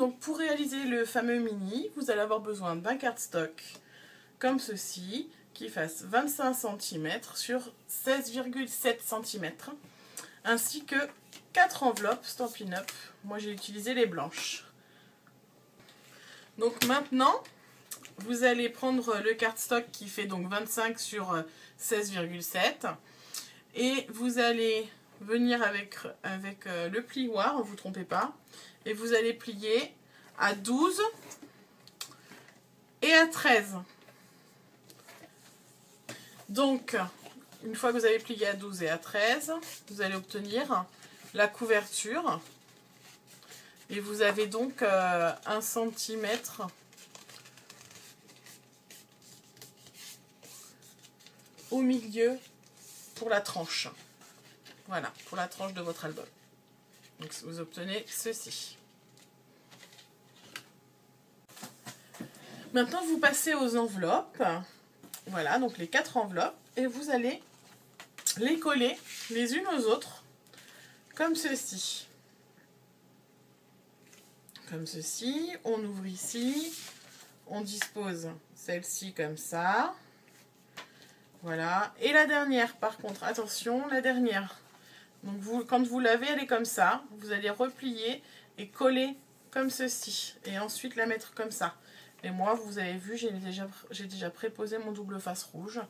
donc pour réaliser le fameux mini, vous allez avoir besoin d'un cardstock comme ceci, qui fasse 25 cm sur 16,7 cm, ainsi que 4 enveloppes Stampin' Up. Moi j'ai utilisé les blanches. Donc maintenant, vous allez prendre le cardstock qui fait donc 25 sur 16,7 et vous allez venir avec le plioir, ne vous trompez pas, et vous allez plier à 12 et à 13. Donc, une fois que vous avez plié à 12 et à 13, vous allez obtenir la couverture. Et vous avez donc 1 cm au milieu pour la tranche. Voilà, pour la tranche de votre album. Donc vous obtenez ceci. Maintenant, vous passez aux enveloppes. Voilà, donc les 4 enveloppes. Et vous allez les coller les unes aux autres, comme ceci. Comme ceci. On ouvre ici. On dispose celle-ci comme ça. Voilà. Et la dernière, par contre, attention, la dernière. Donc quand vous l'avez, elle est comme ça. Vous allez replier et coller comme ceci. Et ensuite la mettre comme ça. Et moi, vous avez vu, j'ai déjà préposé mon double face rouge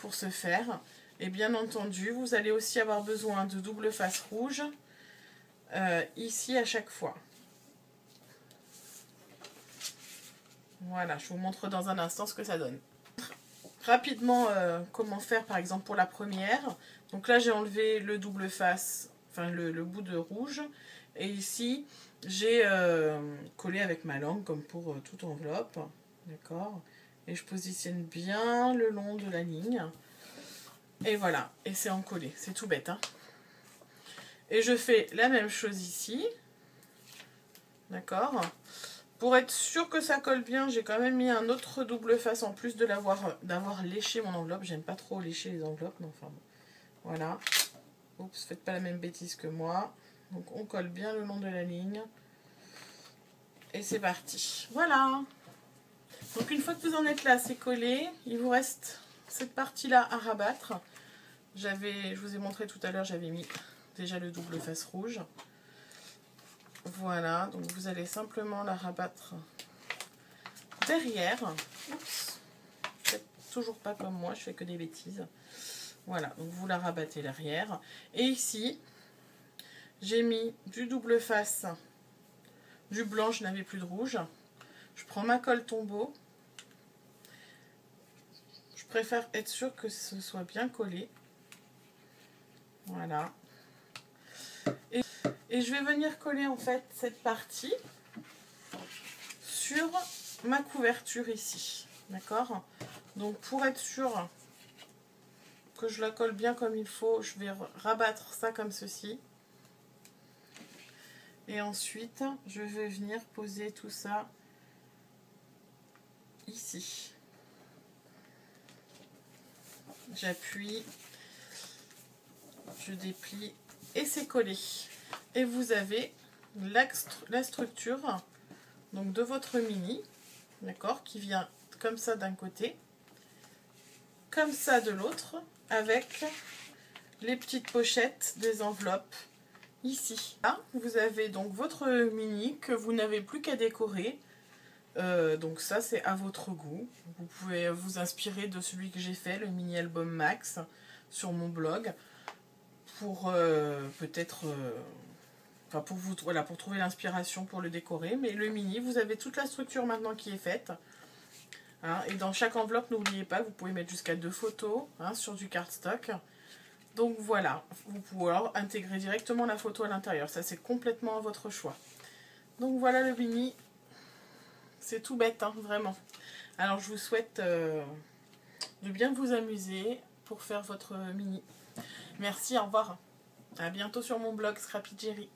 pour ce faire. Et bien entendu, vous allez aussi avoir besoin de double face rouge ici à chaque fois. Voilà, je vous montre dans un instant ce que ça donne. Rapidement, comment faire par exemple pour la première. Donc là, j'ai enlevé le double face, enfin le bout de rouge. Et ici, j'ai collé avec ma langue comme pour toute enveloppe. D'accord. Et je positionne bien le long de la ligne. Et voilà, et c'est encollé, c'est tout bête. Hein. Et je fais la même chose ici. D'accord. Pour être sûr que ça colle bien, j'ai quand même mis un autre double face en plus de d'avoir léché mon enveloppe. J'aime pas trop lécher les enveloppes, mais enfin bon. Voilà. Oups, faites pas la même bêtise que moi. Donc on colle bien le long de la ligne. Et c'est parti. Voilà. Donc une fois que vous en êtes là, c'est collé. Il vous reste cette partie-là à rabattre. Je vous ai montré tout à l'heure, j'avais mis déjà le double face rouge. Voilà, donc vous allez simplement la rabattre derrière. Oups, faites toujours pas comme moi, je fais que des bêtises. Voilà, donc vous la rabattez derrière. Et ici, j'ai mis du double face, du blanc, je n'avais plus de rouge. Je prends ma colle tombeau. Je préfère être sûre que ce soit bien collé. Voilà. Et je vais venir coller en fait cette partie sur ma couverture ici. D'accord? Donc pour être sûr que je la colle bien comme il faut, je vais rabattre ça comme ceci. Et ensuite, je vais venir poser tout ça ici. J'appuie, je déplie et c'est collé. Et vous avez la structure donc de votre mini, d'accord, qui vient comme ça d'un côté, comme ça de l'autre, avec les petites pochettes des enveloppes ici. Là, vous avez donc votre mini que vous n'avez plus qu'à décorer. Donc ça, c'est à votre goût. Vous pouvez vous inspirer de celui que j'ai fait, le mini album Max, sur mon blog, pour peut-être... Enfin pour vous, voilà, pour trouver l'inspiration pour le décorer. Mais le mini, vous avez toute la structure maintenant qui est faite. Hein, et dans chaque enveloppe, n'oubliez pas, vous pouvez mettre jusqu'à 2 photos hein, sur du cardstock. Donc voilà, vous pouvez alors intégrer directement la photo à l'intérieur. Ça, c'est complètement à votre choix. Donc voilà le mini. C'est tout bête, hein, vraiment. Alors je vous souhaite de bien vous amuser pour faire votre mini. Merci, au revoir. À bientôt sur mon blog Scrappy Jerry.